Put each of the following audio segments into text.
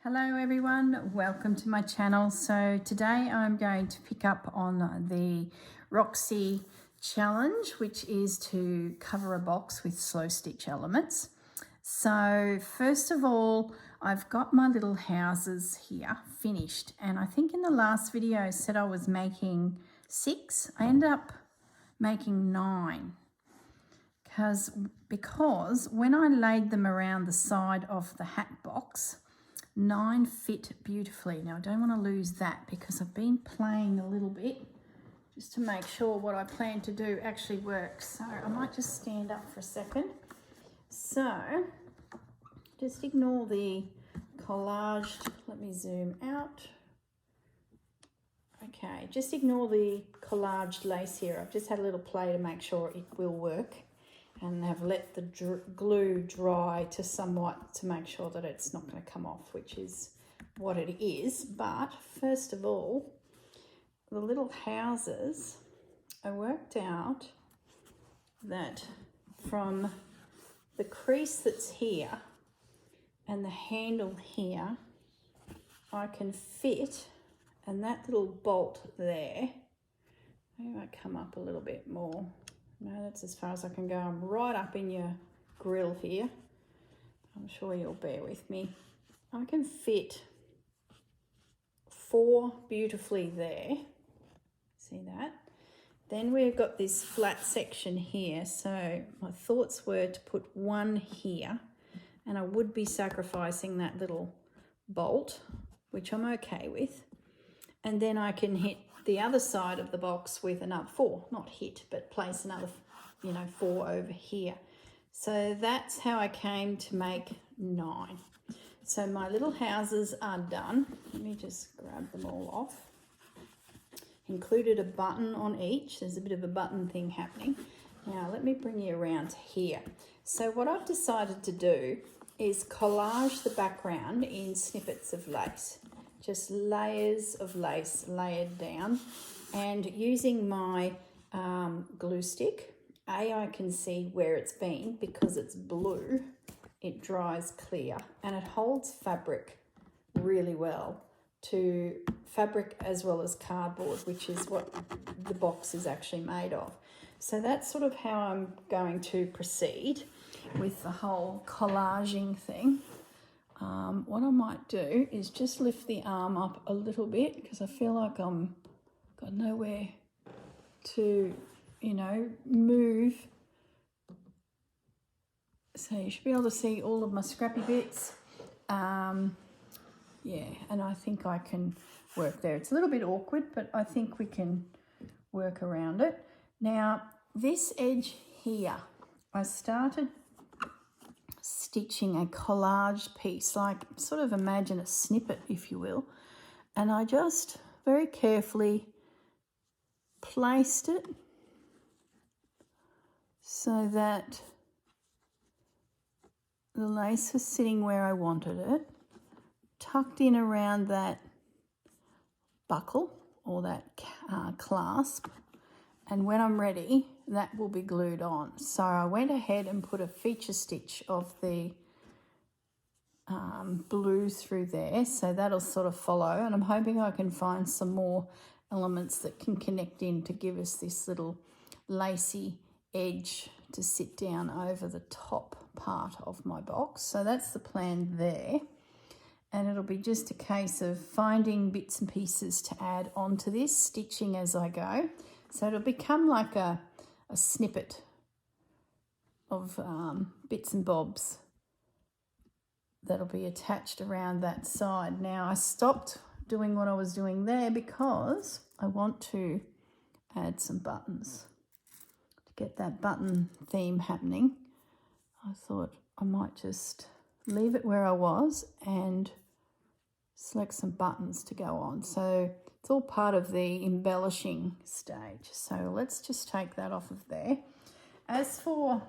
Hello everyone, welcome to my channel. So today I'm going to pick up on the Roxy challenge, which is to cover a box with slow stitch elements. So first of all, I've got my little houses here finished, and I think in the last video I said I was making 6. I ended up making 9 because when I laid them around the side of the hat box, 9 fit beautifully. Now I don't want to lose that because I've been playing a little bit just to make sure what I plan to do actually works. So I might just stand up for a second. So just ignore the collaged, let me zoom out. Okay, just ignore the collaged lace here. I've just had a little play to make sure it will work, and have let the glue dry to somewhat to make sure that it's not going to come off, which is what it is. But first of all, the little houses, I worked out that from the crease that's here and the handle here, I can fit, and that little bolt there, maybe I come up a little bit more. No, that's as far as I can go. I'm right up in your grill here. I'm sure you'll bear with me. I can fit 4 beautifully there. See that? Then we've got this flat section here. So my thoughts were to put 1 here, and I would be sacrificing that little bolt, which I'm okay with. And then I can hit the other side of the box with another 4, not hit, but place another, 4 over here. So that's how I came to make 9. So my little houses are done. Let me just grab them all off. Included a button on each. There's a bit of a button thing happening. Now let me bring you around to here. So what I've decided to do is collage the background in snippets of lace. Just layers of lace layered down, and using my glue stick, I can see where it's been because it's blue. It dries clear and it holds fabric really well, to fabric as well as cardboard, which is what the box is actually made of. So that's sort of how I'm going to proceed with the whole collaging thing. What I might do is just lift the arm up a little bit because I feel like I'm got nowhere to, move. So you should be able to see all of my scrappy bits. Yeah, and I think I can work there. It's a little bit awkward, but I think we can work around it. Now, this edge here, I started stitching a collage piece, like sort of imagine a snippet, if you will, and I just very carefully placed it so that the lace was sitting where I wanted it, tucked in around that buckle or that clasp, and when I'm ready, that will be glued on. So I went ahead and put a feature stitch of the blue through there, so that'll sort of follow, and I'm hoping I can find some more elements that can connect in to give us this little lacy edge to sit down over the top part of my box. So that's the plan there, and it'll be just a case of finding bits and pieces to add onto this, stitching as I go. So it'll become like a snippet of bits and bobs that'll be attached around that side. Now I stopped doing what I was doing there because I want to add some buttons to get that button theme happening. I thought I might just leave it where I was and select some buttons to go on. So it's all part of the embellishing stage. So let's just take that off of there. As for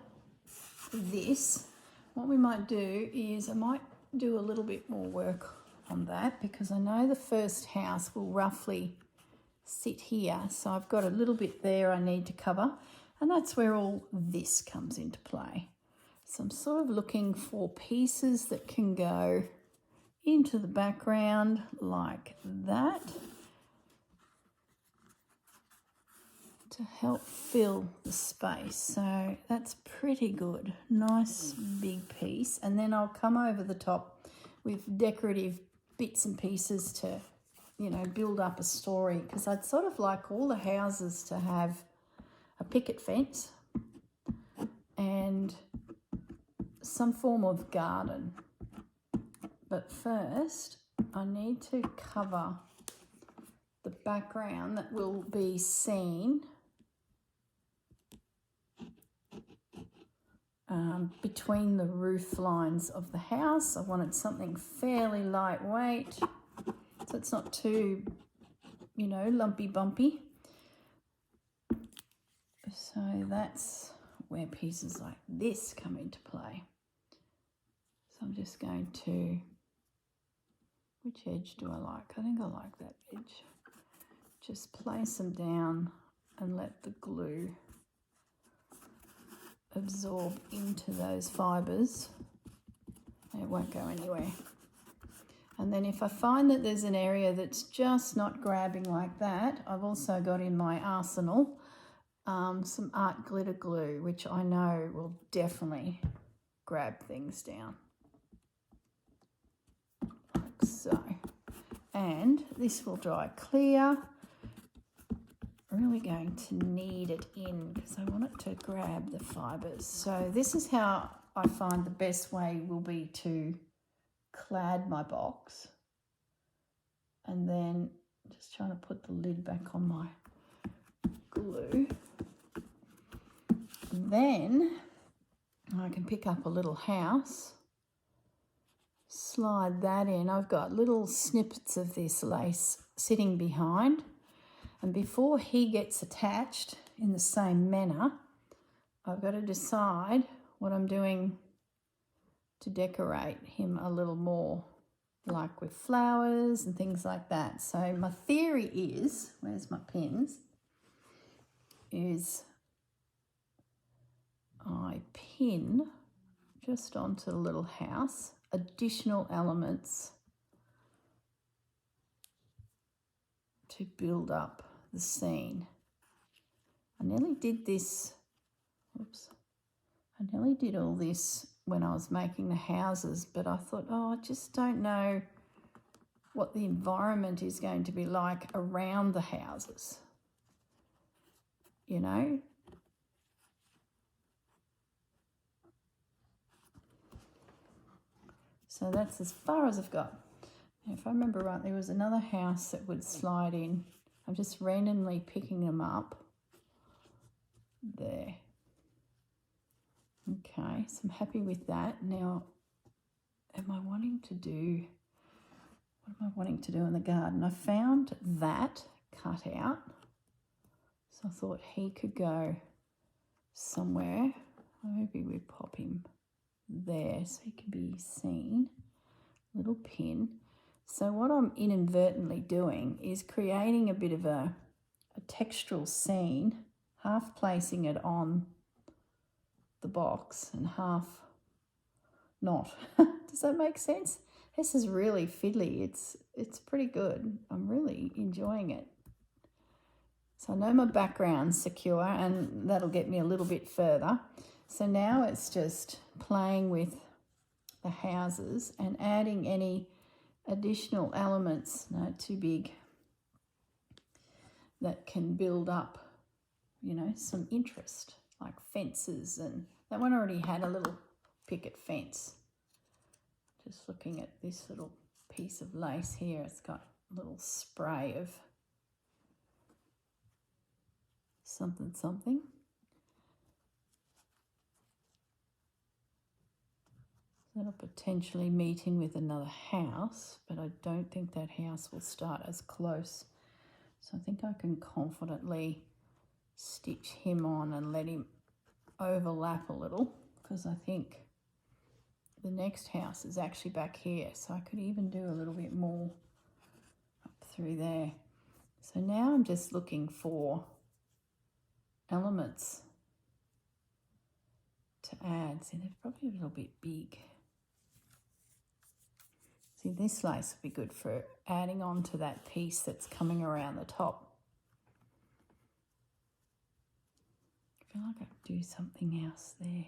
this, what we might do is I might do a little bit more work on that because I know the first house will roughly sit here. So I've got a little bit there I need to cover, and that's where all this comes into play. So I'm sort of looking for pieces that can go into the background like that to help fill the space. So that's pretty good. Nice big piece. And then I'll come over the top with decorative bits and pieces to, you know, build up a story, because I'd sort of like all the houses to have a picket fence and some form of garden. But first I need to cover the background that will be seen between the roof lines of the house. I wanted something fairly lightweight, so it's not too, you know, lumpy bumpy. So that's where pieces like this come into play. So I'm just going to, which edge do I like? I think I like that edge. Just place them down and let the glue absorb into those fibres. It won't go anywhere. And then if I find that there's an area that's just not grabbing like that, I've also got in my arsenal some art glitter glue, which I know will definitely grab things down. Like so. And this will dry clear. Really going to knead it in because I want it to grab the fibres. So this is how I find the best way will be to clad my box, and then just trying to put the lid back on my glue. And then I can pick up a little house, slide that in. I've got little snippets of this lace sitting behind. And before he gets attached in the same manner, I've got to decide what I'm doing to decorate him a little more, like with flowers and things like that. So my theory is, where's my pins, is I pin just onto the little house additional elements to build up the scene. I nearly did this, I nearly did all this when I was making the houses, but I thought, oh, I just don't know what the environment is going to be like around the houses, you know? So that's as far as I've got. If I remember right, there was another house that would slide in. I'm just randomly picking them up. There. Okay, so I'm happy with that. Now, what am I wanting to do in the garden? I found that cut out. So I thought he could go somewhere. Maybe we pop him there so he can be seen. Little pin. So what I'm inadvertently doing is creating a bit of a textural scene, half placing it on the box and half not. Does that make sense? This is really fiddly. It's pretty good. I'm really enjoying it. So I know my background's secure and that'll get me a little bit further. So now it's just playing with the houses and adding any additional elements, no, too big, that can build up, you know, some interest, like fences. And that one already had a little picket fence. Just looking at this little piece of lace here, it's got a little spray of something something. That'll potentially meet in with another house, but I don't think that house will start as close. So I think I can confidently stitch him on and let him overlap a little, because I think the next house is actually back here. So I could even do a little bit more up through there. So now I'm just looking for elements to add. See, they're probably a little bit big. See, this lace would be good for adding on to that piece that's coming around the top. I feel like I could do something else there.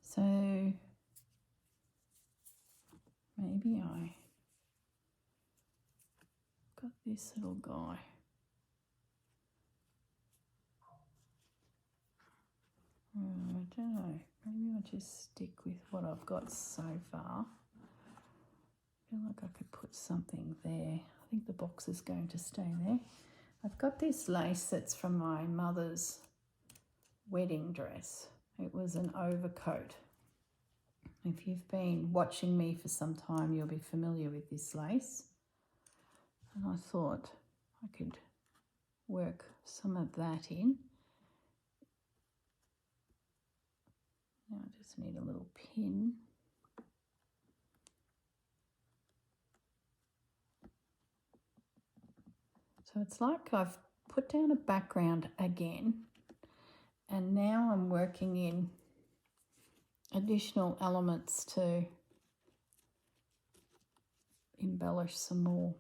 So maybe I got this little guy. I don't know, maybe I'll just stick with what I've got so far. I feel like I could put something there. I think the box is going to stay there. I've got this lace that's from my mother's wedding dress. It was an overcoat. If you've been watching me for some time, you'll be familiar with this lace. And I thought I could work some of that in. Now I just need a little pin. So it's like I've put down a background again, and now I'm working in additional elements to embellish some more.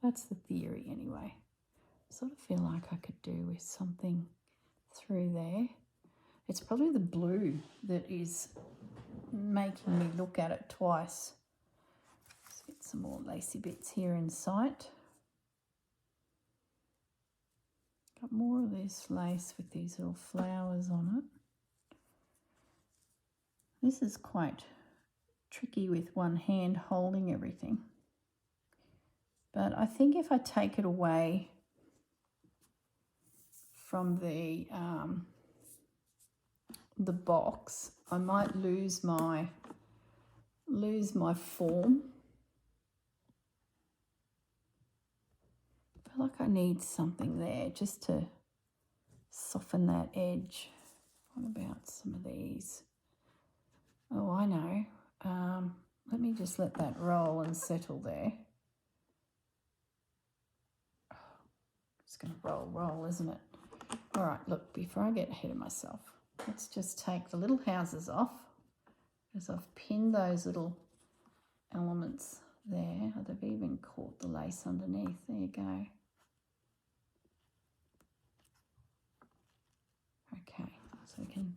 That's the theory anyway. I sort of feel like I could do with something through there. It's probably the blue that is making me look at it twice. Let's get some more lacy bits here in sight. Got more of this lace with these little flowers on it. This is quite tricky with one hand holding everything. But I think if I take it away from the box, I might lose my form. I feel like I need something there just to soften that edge. What about some of these? Oh, I know. Let me just let that roll and settle there. It's going to roll, isn't it? All right, look, before I get ahead of myself, let's just take the little houses off, because I've pinned those little elements there. They've even caught the lace underneath. There you go. Okay, so we can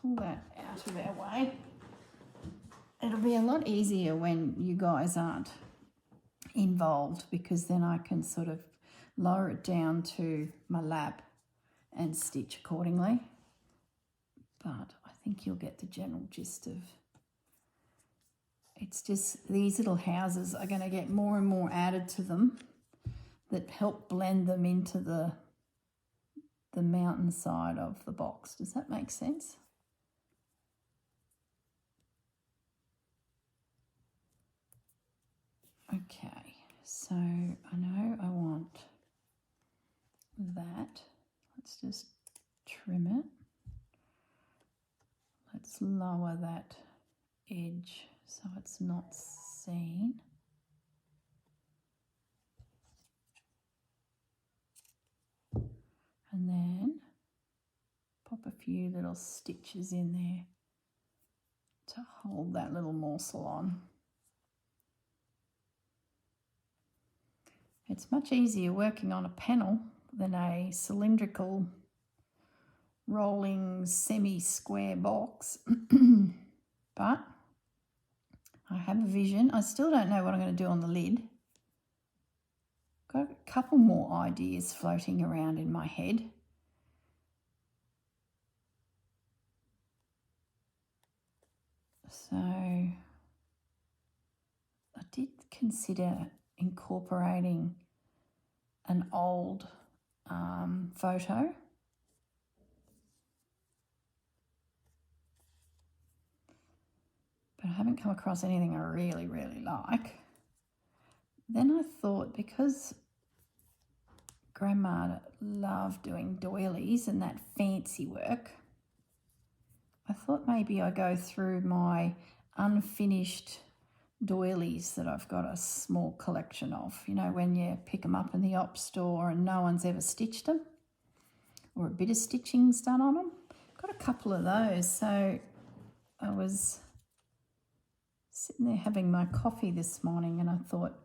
pull that out of our way. It'll be a lot easier when you guys aren't involved, because then I can sort of lower it down to my lap and stitch accordingly. But I think you'll get the general gist of it's just these little houses are going to get more and more added to them that help blend them into the mountain side of the box. Does that make sense? Okay, so I know I want that. Let's just trim it. Let's lower that edge so it's not seen. And then pop a few little stitches in there to hold that little morsel on. It's much easier working on a panel than a cylindrical rolling semi-square box. But I have a vision. I still don't know what I'm going to do on the lid. Got a couple more ideas floating around in my head. So I did consider incorporating an old photo. But I haven't come across anything I really, really like. Then I thought, because Grandma loved doing doilies and that fancy work, I thought maybe I go through my unfinished doilies that I've got a small collection of. You know, when you pick them up in the op store and no one's ever stitched them, or a bit of stitching's done on them. Got a couple of those, so I was sitting there having my coffee this morning, and I thought,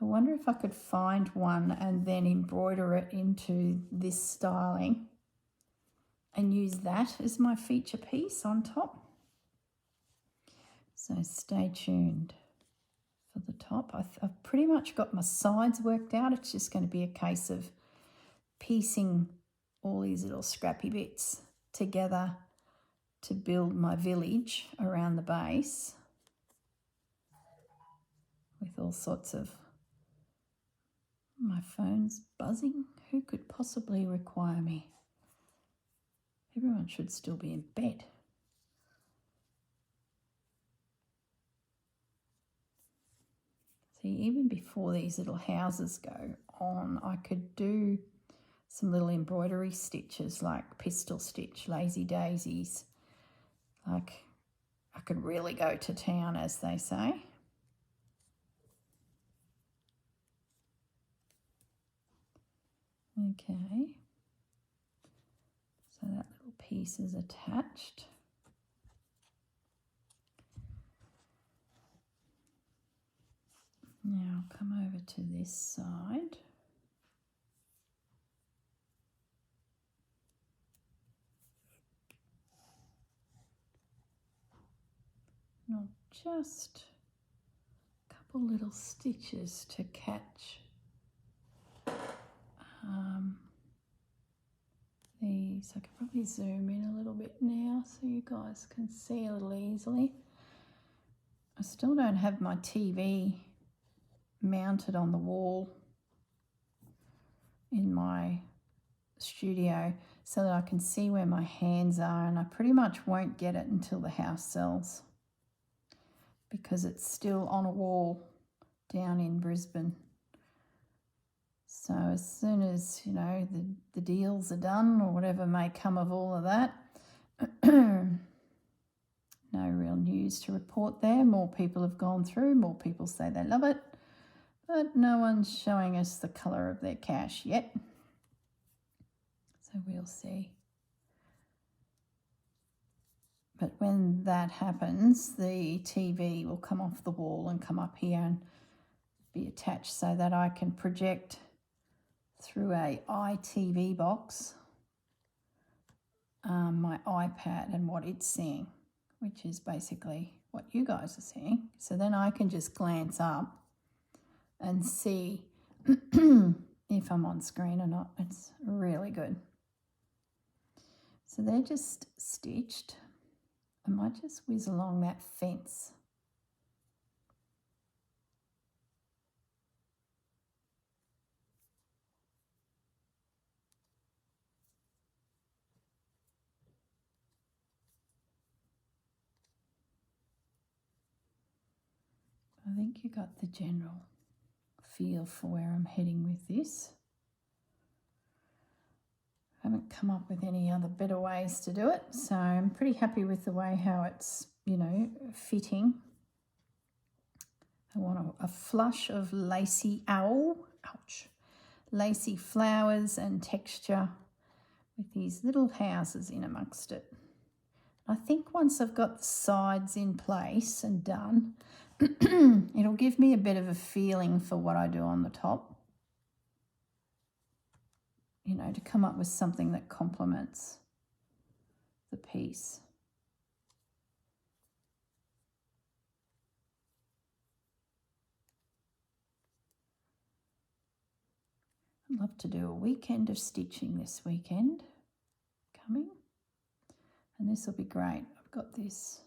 I wonder if I could find one and then embroider it into this styling and use that as my feature piece on top. So stay tuned for the top. I've pretty much got my sides worked out. It's just going to be a case of piecing all these little scrappy bits together to build my village around the base with all sorts of... My phone's buzzing. Who could possibly require me? Everyone should still be in bed. See, even before these little houses go on, I could do some little embroidery stitches like pistol stitch, lazy daisies. Like, I could really go to town, as they say. Okay, so that little piece is attached. Now I'll come over to this side. And I'll just a couple little stitches to catch these. I can probably zoom in a little bit now so you guys can see a little easily. I still don't have my TV mounted on the wall in my studio so that I can see where my hands are, and I pretty much won't get it until the house sells because it's still on a wall down in Brisbane. So as soon as, you know, the deals are done or whatever may come of all of that, no real news to report there. More people have gone through, more people say they love it, but no one's showing us the colour of their cash yet. So we'll see. But when that happens, the TV will come off the wall and come up here and be attached so that I can project through a iTV box my iPad and what it's seeing, which is basically what you guys are seeing. So then I can just glance up and see if I'm on screen or not. It's really good. So they're just stitched. I might just whiz along that fence. I think you got the general feel for where I'm heading with this. I haven't come up with any other better ways to do it, so I'm pretty happy with the way how it's, you know, fitting. I want a flush of lacy lacy flowers and texture with these little houses in amongst it. I think once I've got the sides in place and done, it'll give me a bit of a feeling for what I do on the top. You know, to come up with something that complements the piece. I'd love to do a weekend of stitching this weekend coming, and this will be great. I've got this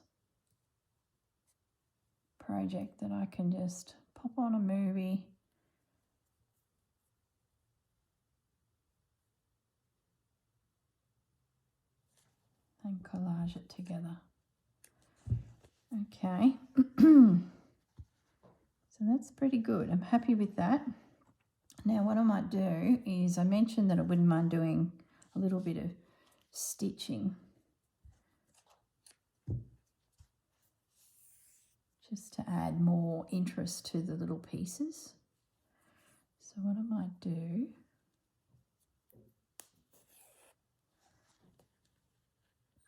project that I can just pop on a movie and collage it together. Okay, so that's pretty good. I'm happy with that. Now what I might do is, I mentioned that I wouldn't mind doing a little bit of stitching just to add more interest to the little pieces. So what I might do,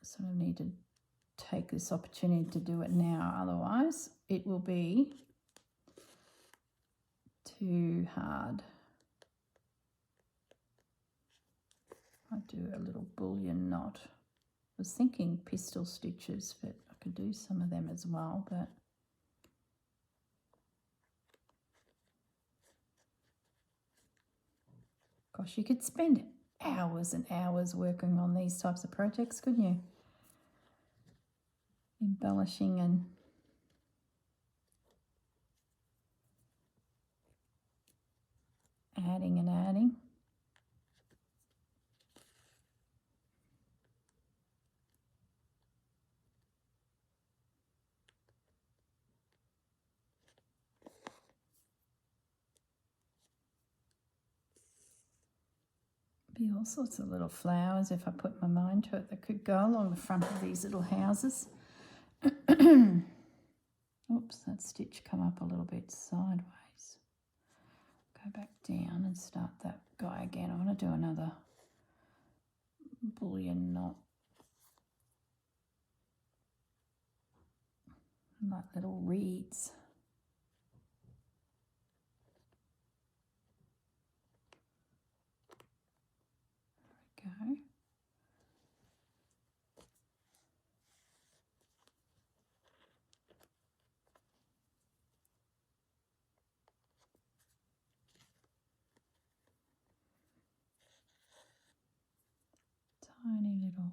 sort of need to take this opportunity to do it now, otherwise it will be too hard. I do a little bullion knot. I was thinking pistol stitches, but I could do some of them as well, but gosh, you could spend hours and hours working on these types of projects, couldn't you? Embellishing and adding and adding. Be all sorts of little flowers if I put my mind to it that could go along the front of these little houses. Oops, that stitch come up a little bit sideways. Go back down and start that guy again. I want to do another bullion knot. Like little reeds. There we go. Tiny little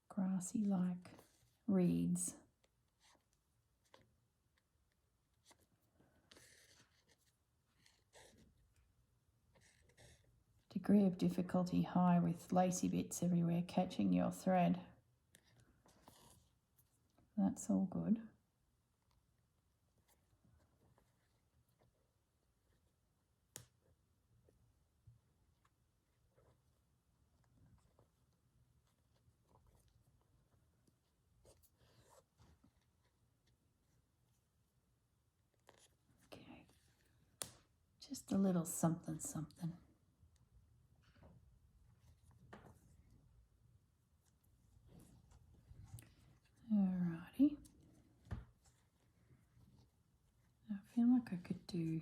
grassy like reeds. Degree of difficulty high with lacy bits everywhere catching your thread. That's all good. Okay, just a little something something. Alrighty. I feel like I could do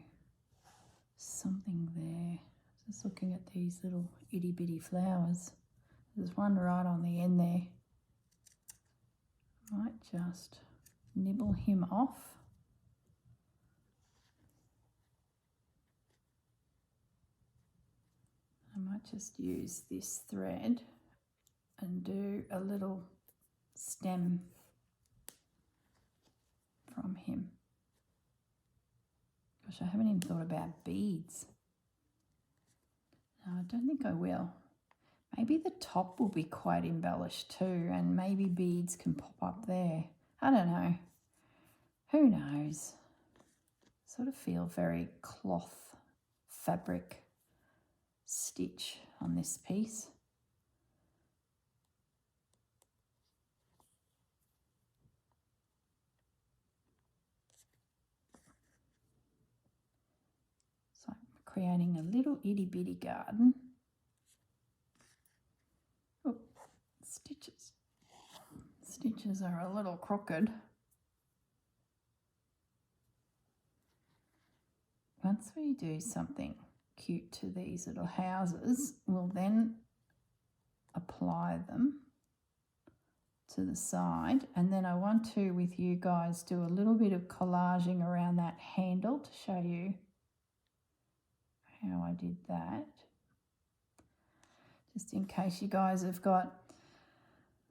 something there. Just looking at these little itty bitty flowers. There's one right on the end there. Might just nibble him off. I might just use this thread and do a little stem from him. Gosh, I haven't even thought about beads. No, I don't think I will. Maybe the top will be quite embellished too, and maybe beads can pop up there. I don't know. Who knows? Sort of feel very cloth fabric stitch on this piece. So I'm creating a little itty bitty garden. Oh, stitches. Stitches are a little crooked. Once we do something cute to these little houses, we'll then apply them to the side, and then I want to, with you guys, do a little bit of collaging around that handle to show you how I did that, just in case you guys have got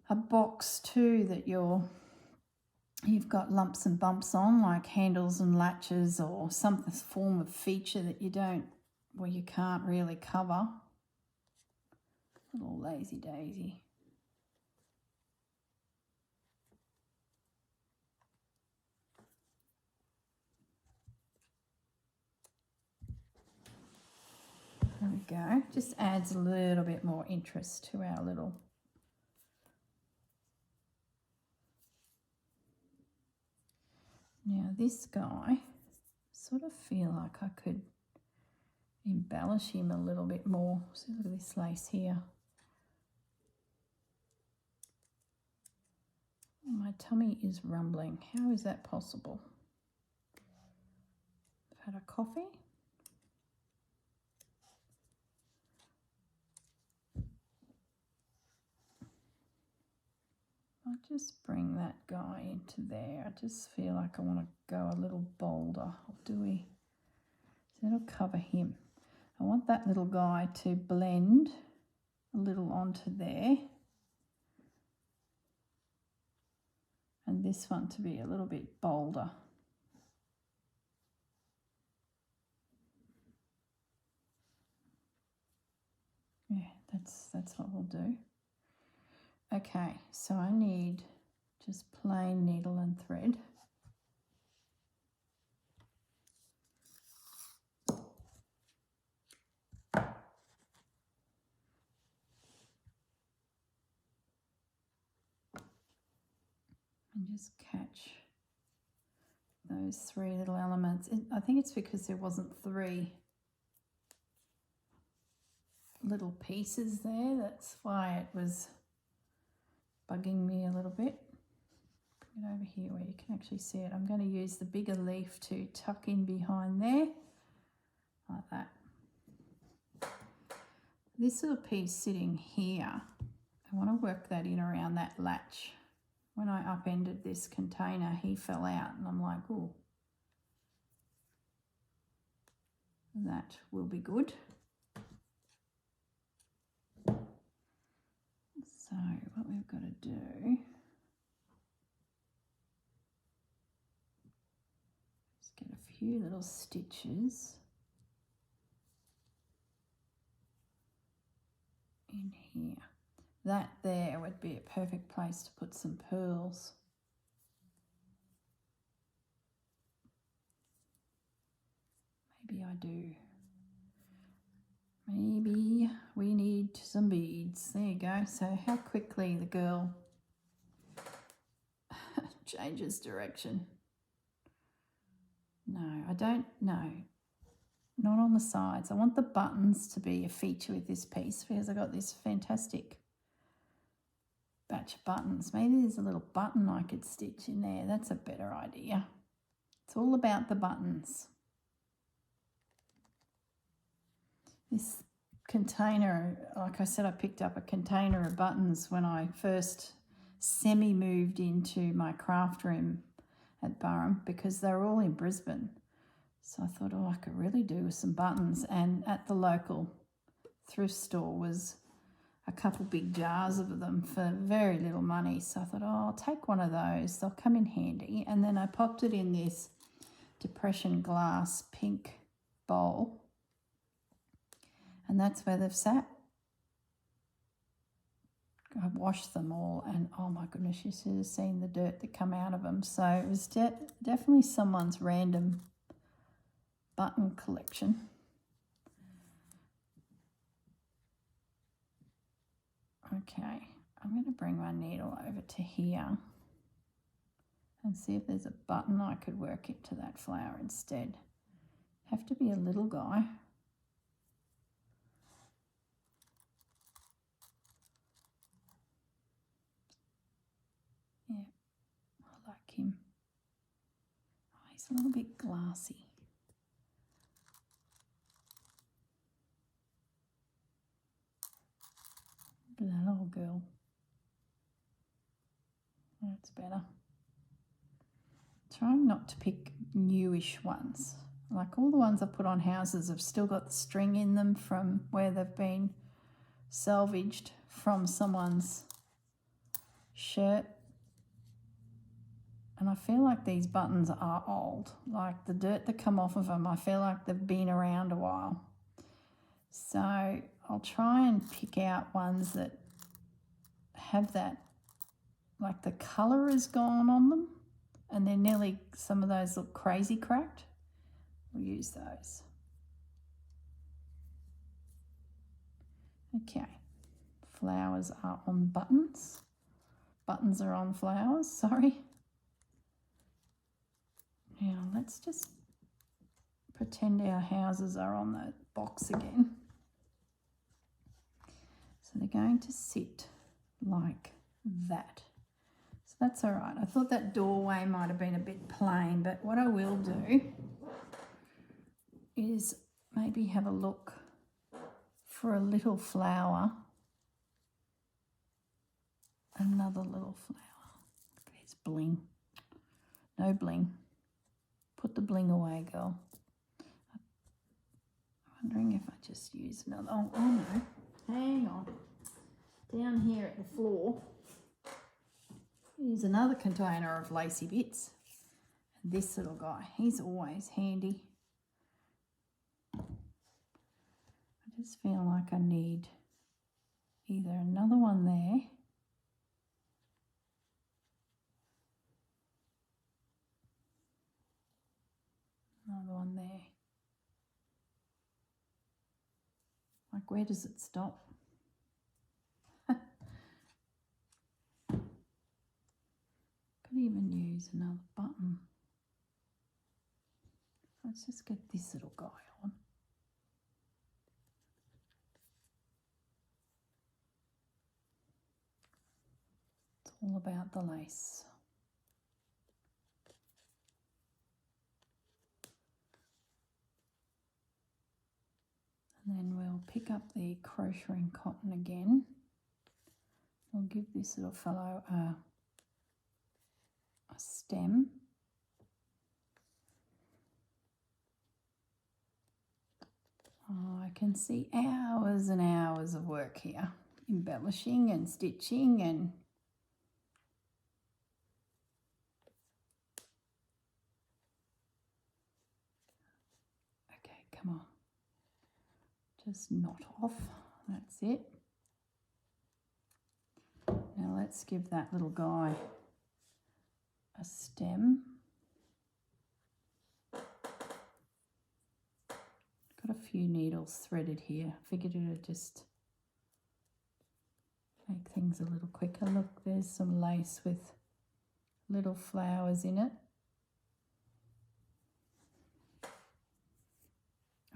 a box too that you've got lumps and bumps on, like handles and latches, or some form of feature that you can't really cover. Little lazy daisy. There we go. Just adds a little bit more interest to our little Now this guy, sort of feel like I could embellish him a little bit more. So look at this lace here. My tummy is rumbling. How is that possible? I've had a coffee. I'll just bring that guy into there. I just feel like I want to go a little bolder. Or do we? So that'll cover him. I want that little guy to blend a little onto there. And this one to be a little bit bolder. Yeah, that's what we'll do. Okay, so I need just plain needle and thread. And just catch those three little elements. I think it's because there wasn't three little pieces there. That's why it was bugging me a little bit. Bring it over here where you can actually see it. I'm going to use the bigger leaf to tuck in behind there, like that. This little piece sitting here, I want to work that in around that latch. When I upended this container, he fell out and I'm like, oh, that will be good. So what we've got to do is get a few little stitches in here. That there would be a perfect place to put some pearls. Maybe I do. Maybe we need some beads. There you go. So how quickly the girl changes direction. No, I don't know. Not on the sides. I want the buttons to be a feature with this piece because I got this fantastic batch of buttons. Maybe there's a little button I could stitch in there. That's a better idea. It's all about the buttons. This container, like I said, I picked up a container of buttons when I first semi-moved into my craft room at Burrum because they were all in Brisbane. So I thought, oh, I could really do with some buttons. And at the local thrift store was a couple big jars of them for very little money. So I thought, oh, I'll take one of those. They'll come in handy. And then I popped it in this depression glass pink bowl. And that's where they've sat. I washed them all and oh my goodness, you should have seen the dirt that come out of them. So it was definitely someone's random button collection. Okay, I'm going to bring my needle over to here and see if there's a button I could work into that flower instead. Have to be a little guy. Yeah, I like him. Oh, he's a little bit glassy. Look at that old girl. That's better. Trying not to pick newish ones. Like all the ones I put on houses have still got the string in them from where they've been salvaged from someone's shirt. And I feel like these buttons are old. Like the dirt that come off of them, I feel like they've been around a while. So I'll try and pick out ones that have that, like the colour is gone on them and they're nearly, some of those look crazy cracked. We'll use those. Okay, flowers are on buttons. Buttons are on flowers, sorry. Now let's just pretend our houses are on the box again. So they're going to sit like that. So that's all right. I thought that doorway might have been a bit plain, but what I will do is maybe have a look for a little flower. Another little flower. There's bling. No bling. Put the bling away, girl. I'm wondering if I just use another. Oh no. Hang on. Down here at the floor is another container of lacy bits. And this little guy, he's always handy. I just feel like I need either another one there, another one there. Like, where does it stop? Could even use another button. Let's just get this little guy on. It's all about the lace. And then we'll pick up the crocheting cotton again. We'll give this little fellow a stem. Oh, I can see hours and hours of work here, embellishing and stitching and okay, come on. Just knot off, that's it. Now let's give that little guy a stem. Got a few needles threaded here. Figured it would just make things a little quicker. Look, there's some lace with little flowers in it.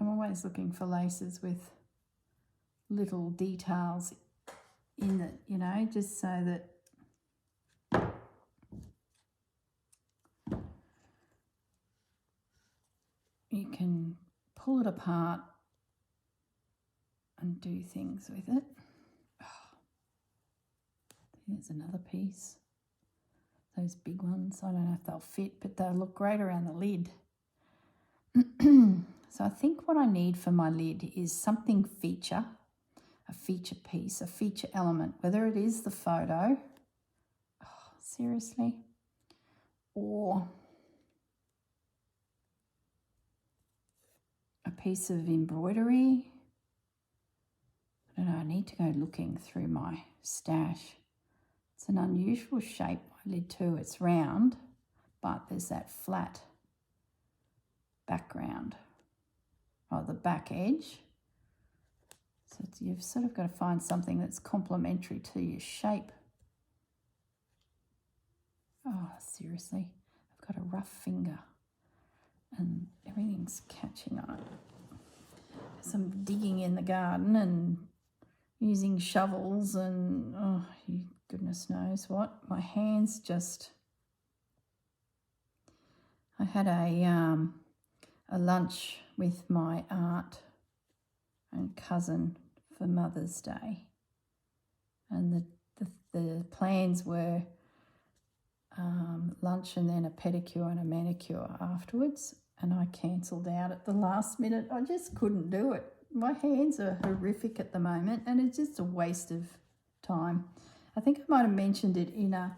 I'm always looking for laces with little details in it, you know, just so that you can pull it apart and do things with it. Oh, there's another piece. Those big ones, I don't know if they'll fit, but they'll look great around the lid. So I think what I need for my lid is something feature, a feature piece, a feature element, whether it is the photo, oh, seriously, or a piece of embroidery. I don't know, I need to go looking through my stash. It's an unusual shape, my lid too. It's round, but there's that flat background, or the back edge. So you've sort of got to find something that's complementary to your shape. Oh, seriously, I've got a rough finger and everything's catching on it. Because I'm digging in the garden and using shovels and, oh, goodness knows what. My hands just... I had a lunch with my aunt and cousin for Mother's Day, and the plans were lunch and then a pedicure and a manicure afterwards, and I cancelled out at the last minute. I just couldn't do it. My hands are horrific at the moment and it's just a waste of time. I think I might have mentioned it in a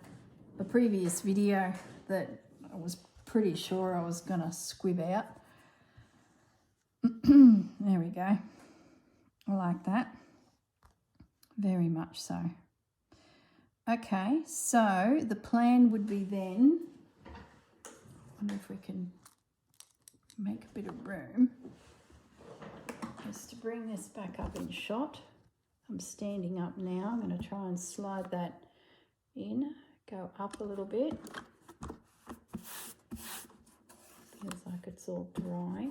previous video that I was pretty sure I was going to squib out. There we go. I like that. Very much so. Okay, so the plan would be then, I wonder if we can make a bit of room, is to bring this back up in shot. I'm standing up now. I'm going to try and slide that in, go up a little bit. Feels like it's all dry.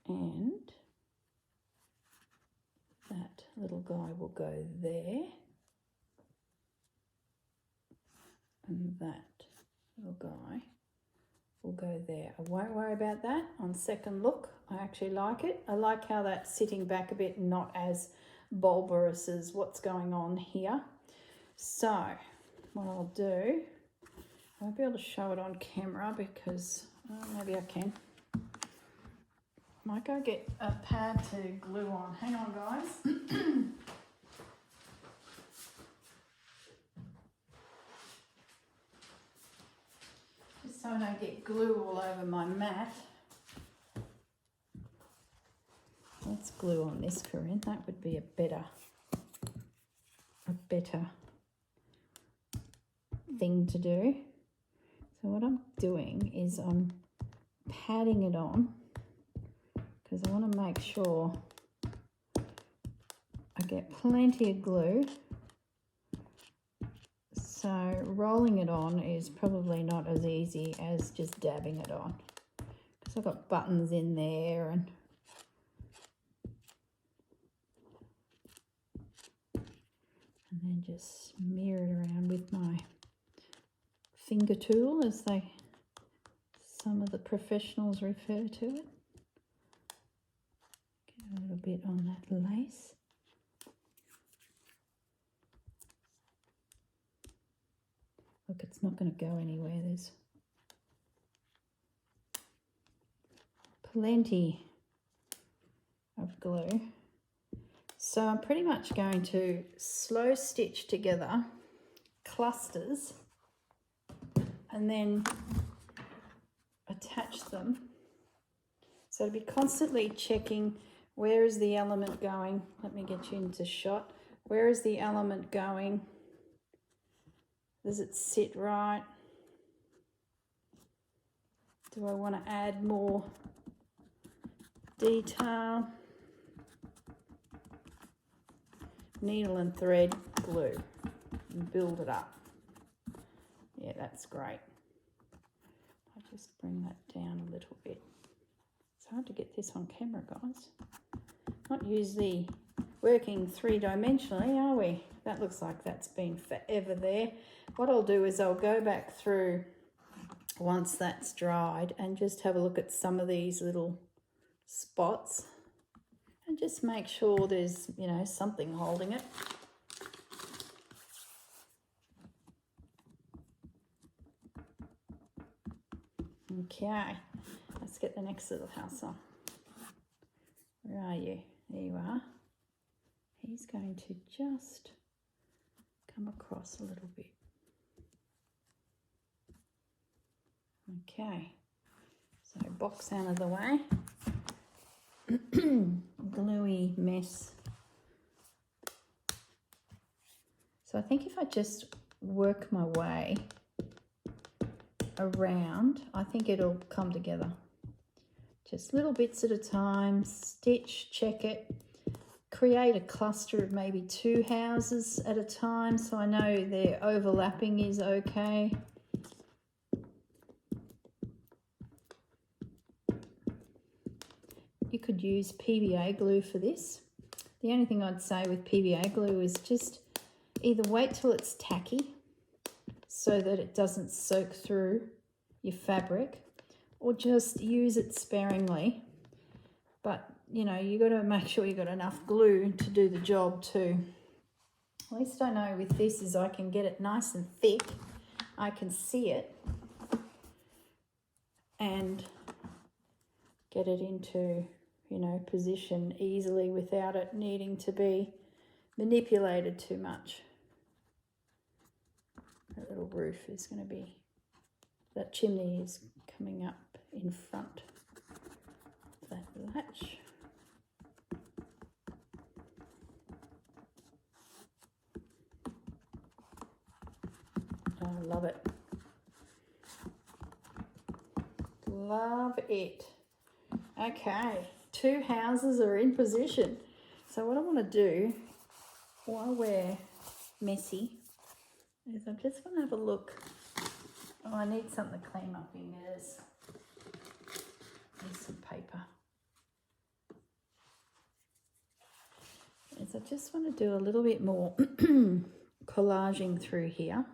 And that little guy will go there. And that little guy will go there. I won't worry about that on second look. I actually like it. I like how that's sitting back a bit, not as bulbous as what's going on here. So what I'll do, I won't be able to show it on camera because maybe I can. Might go get a pad to glue on. Hang on, guys. Just so I don't get glue all over my mat. Let's glue on this, Corrine. That would be a better thing to do. So what I'm doing is I'm patting it on because I want to make sure I get plenty of glue. So rolling it on is probably not as easy as just dabbing it on because I've got buttons in there and then just smear it around with my finger tool, as some of the professionals refer to it. Get a little bit on that lace. Look, it's not going to go anywhere. There's plenty of glue. So I'm pretty much going to slow stitch together clusters and then attach them. So to be constantly checking, where is the element going? Let me get you into shot. Where is the element going? Does it sit right? Do I want to add more detail? Needle and thread, glue, and build it up. Yeah, that's great. I'll just bring that down a little bit. It's hard to get this on camera, guys. Not usually working three-dimensionally, are we? That looks like that's been forever there. What I'll do is I'll go back through once that's dried and just have a look at some of these little spots and just make sure there's, you know, something holding it. Okay, let's get the next little house on. Where are you? There you are. He's going to just come across a little bit. Okay, so box out of the way. Gluey mess. So I think if I just work my way around, I think it'll come together. Just little bits at a time, stitch, check it, create a cluster of maybe 2 houses at a time so I know their overlapping is okay. You could use PVA glue for this. The only thing I'd say with PVA glue is just either wait till it's tacky so that it doesn't soak through your fabric, or just use it sparingly. But, you know, you got to make sure you got enough glue to do the job too. At least I know with this is I can get it nice and thick. I can see it and get it into, you know, position easily without it needing to be manipulated too much. That little roof is going to be, that chimney is coming up in front of that latch. I love it. Love it. Okay, 2 houses are in position. So what I want to do while we're messy is I just want to have a look. Oh, I need something to clean my fingers. Need some paper. Is I just want to do a little bit more collaging through here.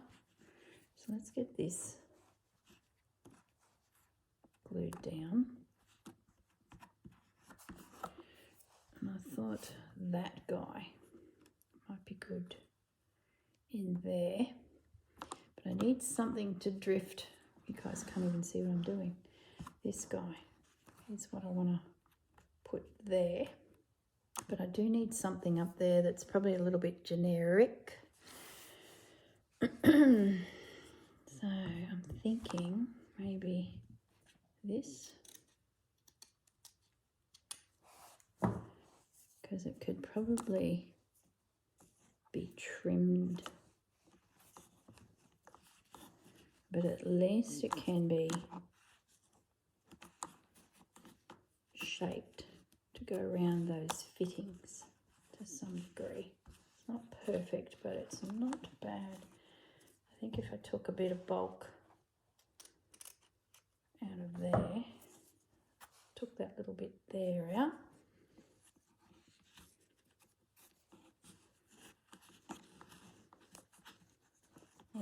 So let's get this glued down. And I thought that guy might be good in there. But I need something to drift. You guys can't even see what I'm doing. This guy is what I want to put there. But I do need something up there that's probably a little bit generic. So I'm thinking maybe this, because it could probably be trimmed, but at least it can be shaped to go around those fittings to some degree. It's not perfect, but it's not bad. I think if I took a bit of bulk out of there, took that little bit there out, yeah.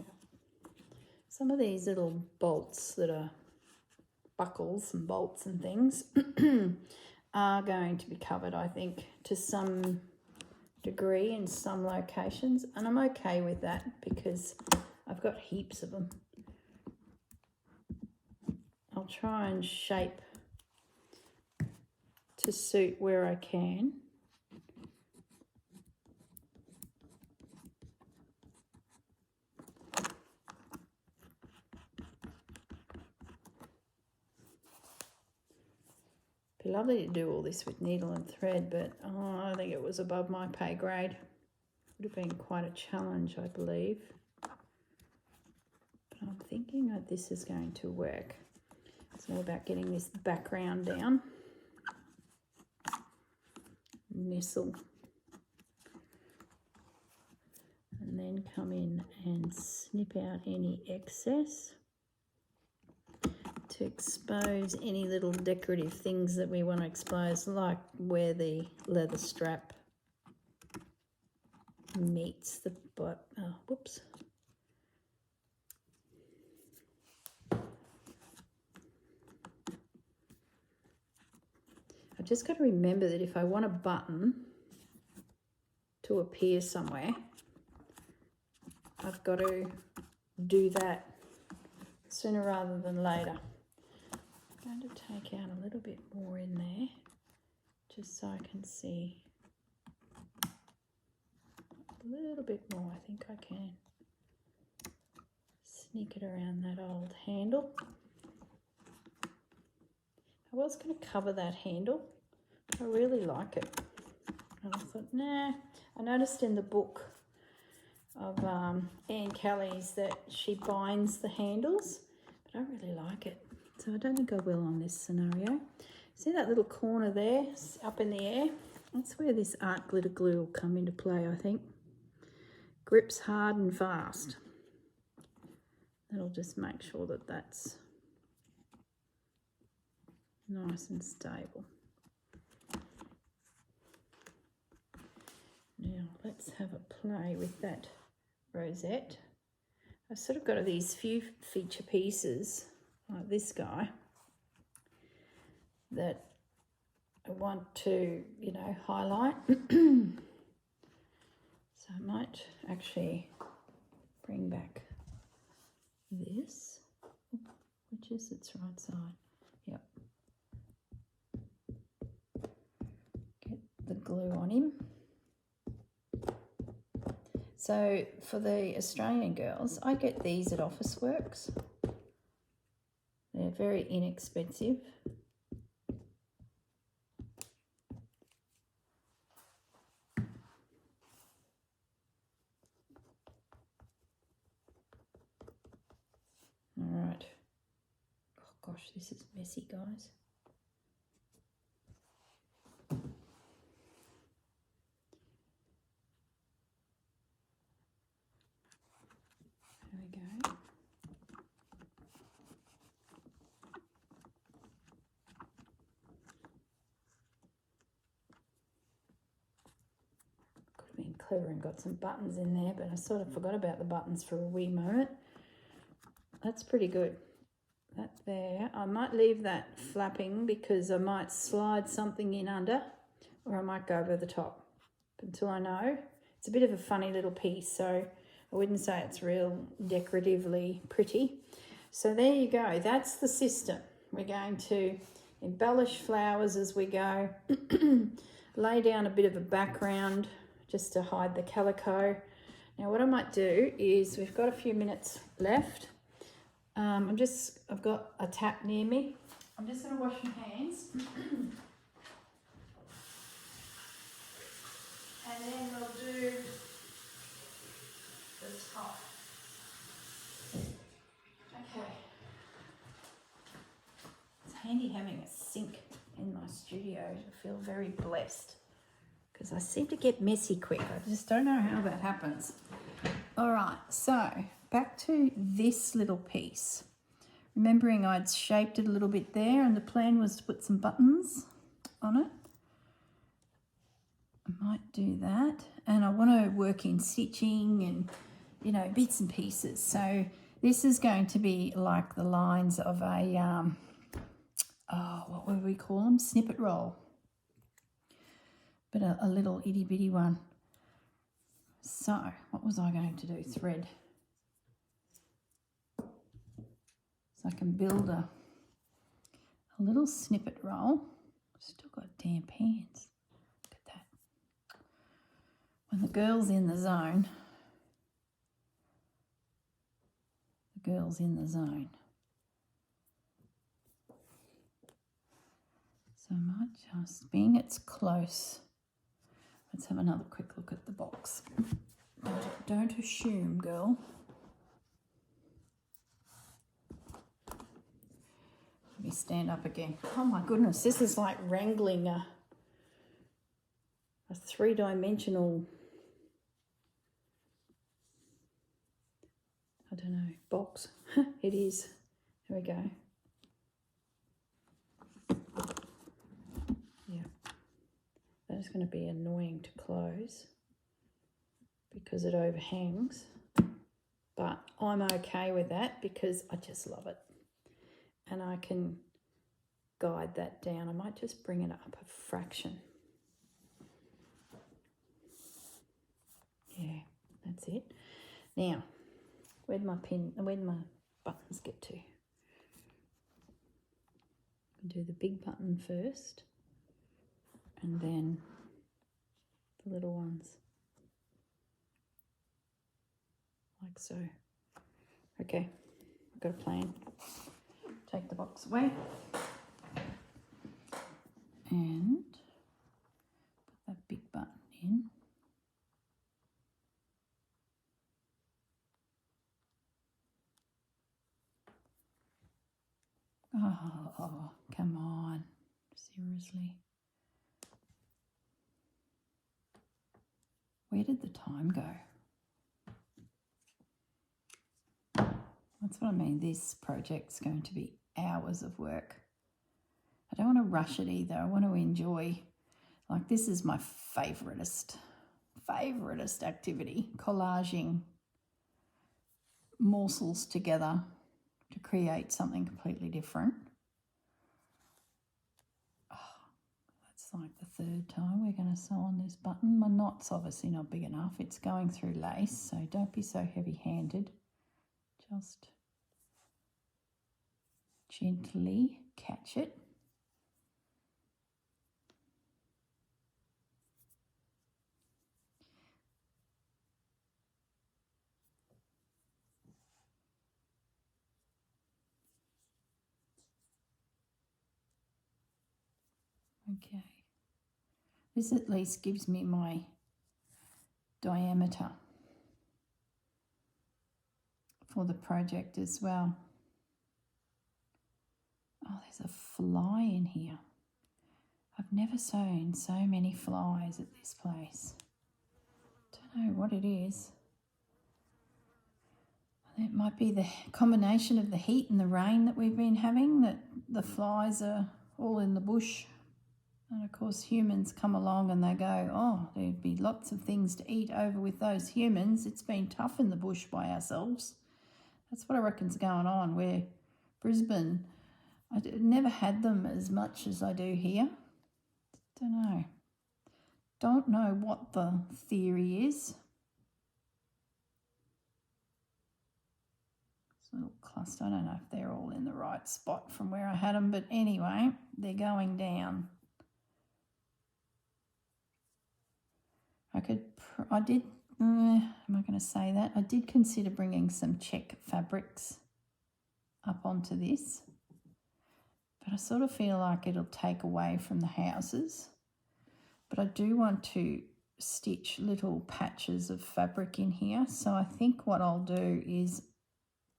Some of these little bolts that are buckles and bolts and things are going to be covered, I think, to some degree in some locations, and I'm okay with that because I've got heaps of them. I'll try and shape to suit where I can. It'd be lovely to do all this with needle and thread, but I think it was above my pay grade. Would have been quite a challenge, I believe. But I'm thinking that this is going to work. It's all about getting this background down. Nestle. And then come in and snip out any excess to expose any little decorative things that we want to expose, like where the leather strap meets the butt. Oh, whoops. I've just got to remember that if I want a button to appear somewhere, I've got to do that sooner rather than later. I'm going to take out a little bit more in there just so I can see a little bit more. I think I can sneak it around that old handle. I was going to cover that handle. I really like it. And I thought, nah. I noticed in the book of Anne Kelly's that she binds the handles, but I really like it. So I don't think I will on this scenario. See that little corner there up in the air? That's where this art glitter glue will come into play, I think. Grips hard and fast. That'll just make sure that that's nice and stable. Now let's have a play with that rosette. I've sort of got these few feature pieces like this guy that I want to, highlight. So I might actually bring back this, which is its right side. Yep. Get the glue on him. So for the Australian girls, I get these at Officeworks. They're very inexpensive. All right. Oh gosh, this is messy, guys. There we go. Could have been clever and got some buttons in there, but I sort of forgot about the buttons for a wee moment. that's pretty good. That there. I might leave that flapping because I might slide something in under, or I might go over the top until I know. It's a bit of a funny little piece, so I wouldn't say it's real decoratively pretty. So there you go. That's the system. We're going to embellish flowers as we go, lay down a bit of a background just to hide the calico. Now what I might do is, we've got a few minutes left. I've got a tap near me. I'm just going to wash my hands. And then we'll do the top. Okay. It's handy having a sink in my studio. I feel very blessed because I seem to get messy quick. I just don't know how that happens. All right, so back to this little piece. Remembering I'd shaped it a little bit there, and the plan was to put some buttons on it. I might do that, and I want to work in stitching and, you know, bits and pieces. So this is going to be like the lines of a what would we call them? Snippet roll, but a little itty bitty one. So what was I going to do? Thread. So I can build a little snippet roll. Still got damp hands. Look at that. When the girl's in the zone, the girl's in the zone. So I might just, being it's close, let's have another quick look at the box. Don't assume, girl. Let me stand up again. Oh my goodness, this is like wrangling a three-dimensional, I don't know, box. It is. There we go. Yeah. That is going to be annoying to close because it overhangs. But I'm okay with that because I just love it. And I can guide that down. I might just bring it up a fraction. Yeah, that's it. Now, where'd my buttons get to? Do the big button first, and then the little ones, like so. Okay, I've got a plan. Take the box away and put that big button in. Oh, come on, seriously. Where did the time go? That's what I mean. This project's going to be hours of work. I don't want to rush it either. I want to enjoy, like this is my favoritist activity, collaging morsels together to create something completely different. Oh, that's like the third time we're going to sew on this button. My knot's obviously not big enough. It's going through lace, so don't be so heavy-handed. Just gently catch it. Okay. This at least gives me my diameter for the project as well. Oh, there's a fly in here. I've never sewn so many flies at this place. Don't know what it is. It might be the combination of the heat and the rain that we've been having, that the flies are all in the bush. And of course humans come along and they go, oh, there'd be lots of things to eat over with those humans. It's been tough in the bush by ourselves. That's what I reckon's going on. Where Brisbane, never had them as much as I do here. Don't know what the theory is. It's a little cluster. I don't know if they're all in the right spot from where I had them, but anyway, they're going down. Am I going to say that? I did consider bringing some check fabrics up onto this, but I sort of feel like it'll take away from the houses. But I do want to stitch little patches of fabric in here. So I think what I'll do is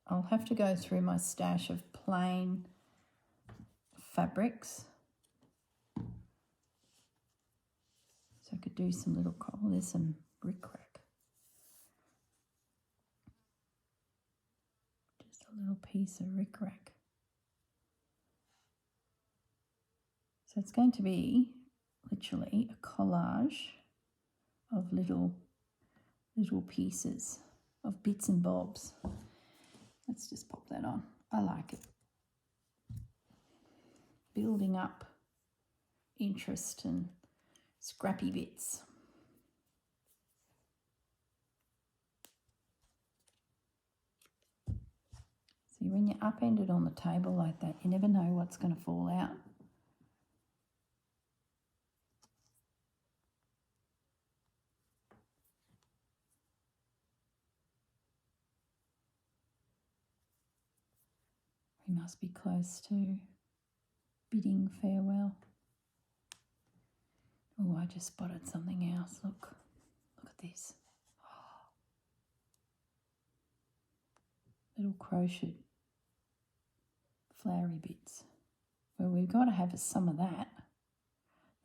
I'll have to go through my stash of plain fabrics. So I could do some little, there's some rickrack. Just a little piece of rickrack. So it's going to be literally a collage of little pieces of bits and bobs. Let's just pop that on. I like it. Building up interest and scrappy bits. See, when you're upended on the table like that, you never know what's going to fall out. We must be close to bidding farewell. Oh, I just spotted something else. Look at this. Oh. Little crocheted flowery bits. Well, we've got to have some of that.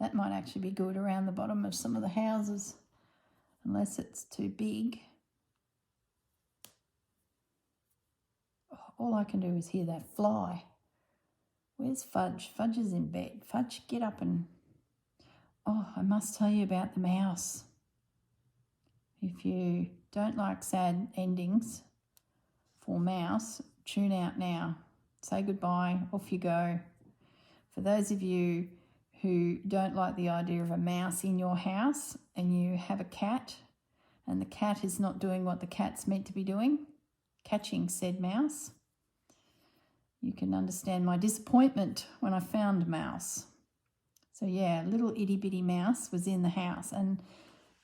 That might actually be good around the bottom of some of the houses, unless it's too big. All I can do is hear that fly. Where's Fudge? Fudge is in bed. Fudge, get up and... Oh, I must tell you about the mouse. If you don't like sad endings for mouse, tune out now. Say goodbye, off you go. For those of you who don't like the idea of a mouse in your house and you have a cat and the cat is not doing what the cat's meant to be doing, catching said mouse, you can understand my disappointment when I found Mouse. So yeah, little itty bitty Mouse was in the house, and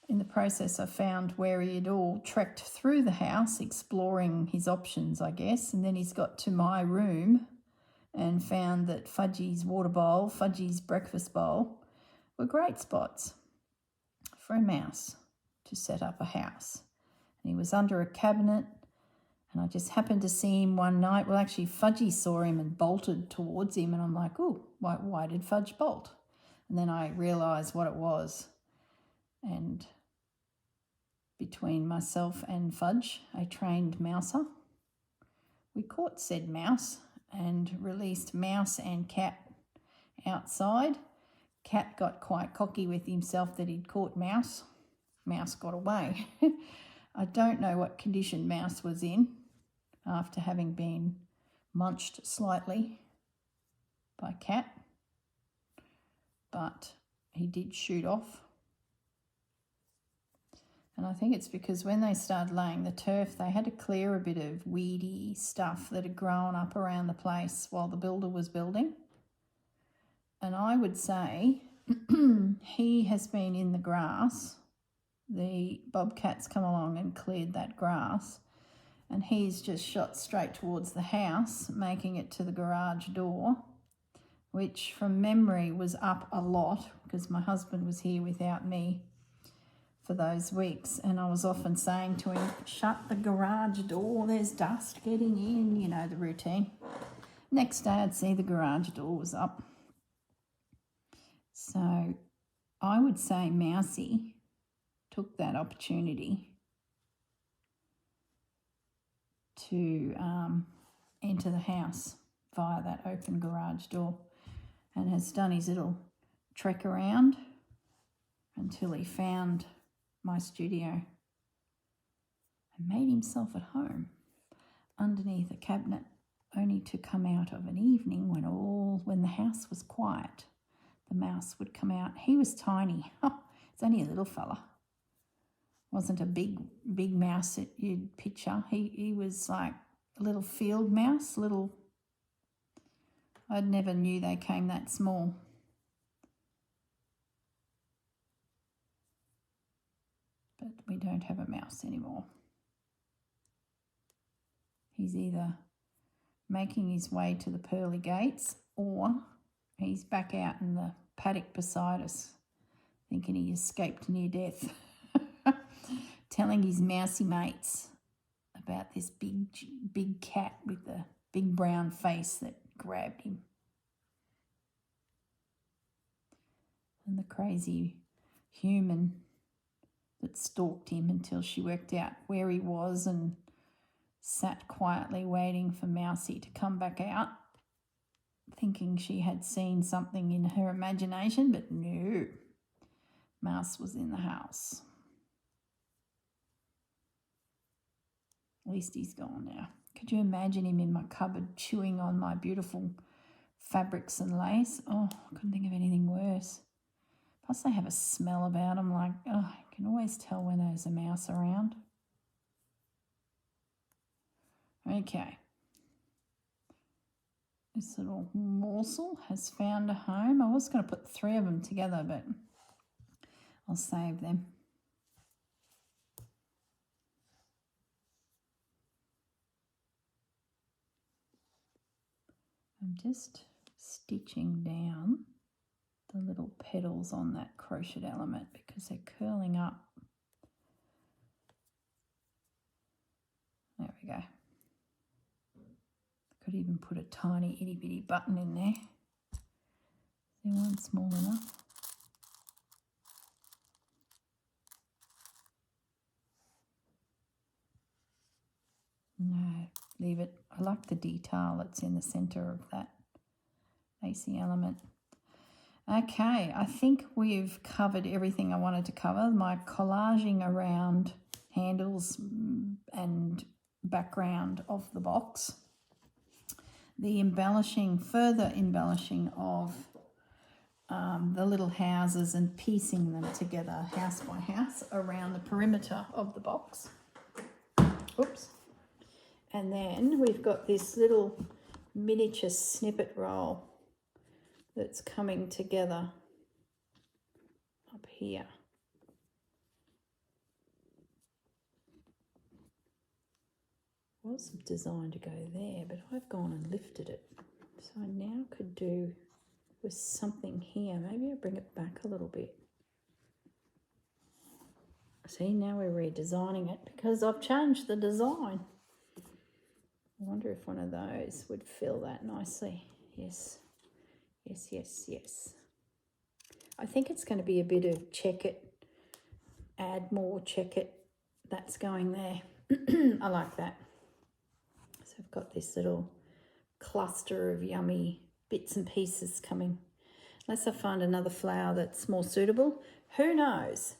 in the process I found where he had all trekked through the house exploring his options, I guess, and then he's got to my room and found that Fudgy's water bowl, Fudgy's breakfast bowl were great spots for a mouse to set up a house. And he was under a cabinet. And I just happened to see him one night. Well, actually, Fudgy saw him and bolted towards him. And I'm like, oh, why did Fudge bolt? And then I realised what it was. And between myself and Fudge, a trained mouser, we caught said mouse and released Mouse and Cat outside. Cat got quite cocky with himself that he'd caught Mouse. Mouse got away. I don't know what condition Mouse was in after having been munched slightly by Cat, but he did shoot off. And I think it's because when they started laying the turf, they had to clear a bit of weedy stuff that had grown up around the place while the builder was building. And I would say he has been in the grass. The bobcats come along and cleared that grass, and he's just shot straight towards the house, making it to the garage door, which from memory was up a lot because my husband was here without me for those weeks, and I was often saying to him, shut the garage door, there's dust getting in, you know, the routine. Next day I'd see the garage door was up. So I would say Mousy took that opportunity to enter the house via that open garage door and has done his little trek around until he found my studio and made himself at home. underneath a cabinet, only to come out of an evening when the house was quiet. The mouse would come out. He was tiny. It's only a little fella. Wasn't a big mouse that you'd picture. He was like a little field mouse, I never knew they came that small. But we don't have a mouse anymore. He's either making his way to the pearly gates or he's back out in the paddock beside us, thinking he escaped near death, telling his mousy mates about this big cat with the big brown face that grabbed him. And the crazy human that stalked him until she worked out where he was and sat quietly waiting for Mousy to come back out, thinking she had seen something in her imagination, but no, Mouse was in the house. At least he's gone now. Could you imagine him in my cupboard chewing on my beautiful fabrics and lace? Oh, I couldn't think of anything worse. Plus they have a smell about them, like, oh, you can always tell when there's a mouse around. Okay. This little morsel has found a home. I was going to put 3 of them together, but I'll save them. I'm just stitching down the little petals on that crochet element because they're curling up. There we go. Could even put a tiny itty bitty button in there. See, one small enough. No, leave it. I like the detail that's in the centre of that lacy element. Okay, I think we've covered everything I wanted to cover. My collaging around handles and background of the box. The further embellishing of the little houses and piecing them together house by house around the perimeter of the box. Oops. And then we've got this little miniature snippet roll that's coming together up here. It was designed to go there, but I've gone and lifted it. So I now could do with something here. Maybe I'll bring it back a little bit. See, now we're redesigning it because I've changed the design. I wonder if one of those would fill that nicely. Yes. Yes, yes, yes. I think it's going to be a bit of check it, add more, check it. That's going there. I like that. So I've got this little cluster of yummy bits and pieces coming. Unless I find another flower that's more suitable. Who knows?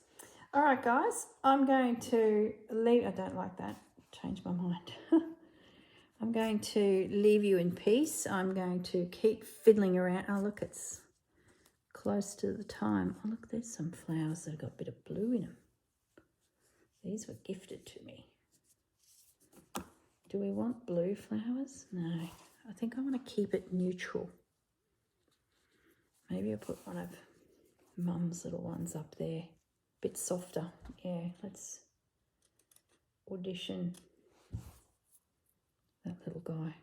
All right, guys. I'm going to leave. I don't like that. Change my mind. I'm going to leave you in peace. I'm going to keep fiddling around. Oh, look, it's close to the time. Oh, look, there's some flowers that have got a bit of blue in them. These were gifted to me. Do we want blue flowers? No, I think I want to keep it neutral. Maybe I'll put one of Mum's little ones up there. A bit softer. Yeah, let's audition that little guy.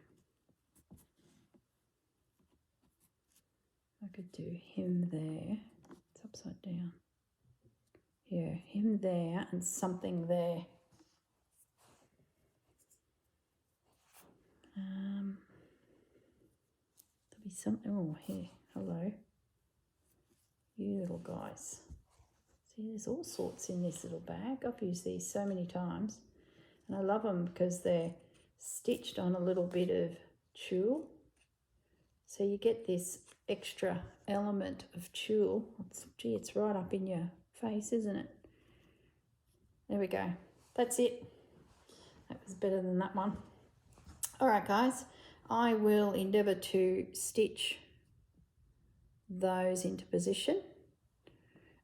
I could do him there. It's upside down. Yeah, him there and something there. There'll be something. Oh, here. Hello. You little guys. See, there's all sorts in this little bag. I've used these so many times. And I love them because they're stitched on a little bit of tulle. So you get this extra element of tulle. Gee, it's right up in your face, isn't it? There we go. That's it. That was better than that one. All right, guys, I will endeavour to stitch those into position,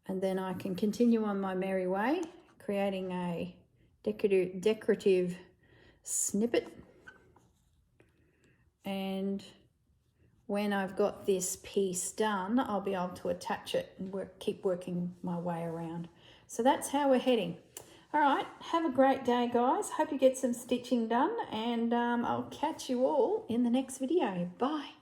and then I can continue on my merry way, creating a decorative snippet. And when I've got this piece done, I'll be able to attach it and keep working my way around. So that's how we're heading. All right, have a great day, guys. Hope you get some stitching done, and I'll catch you all in the next video. Bye.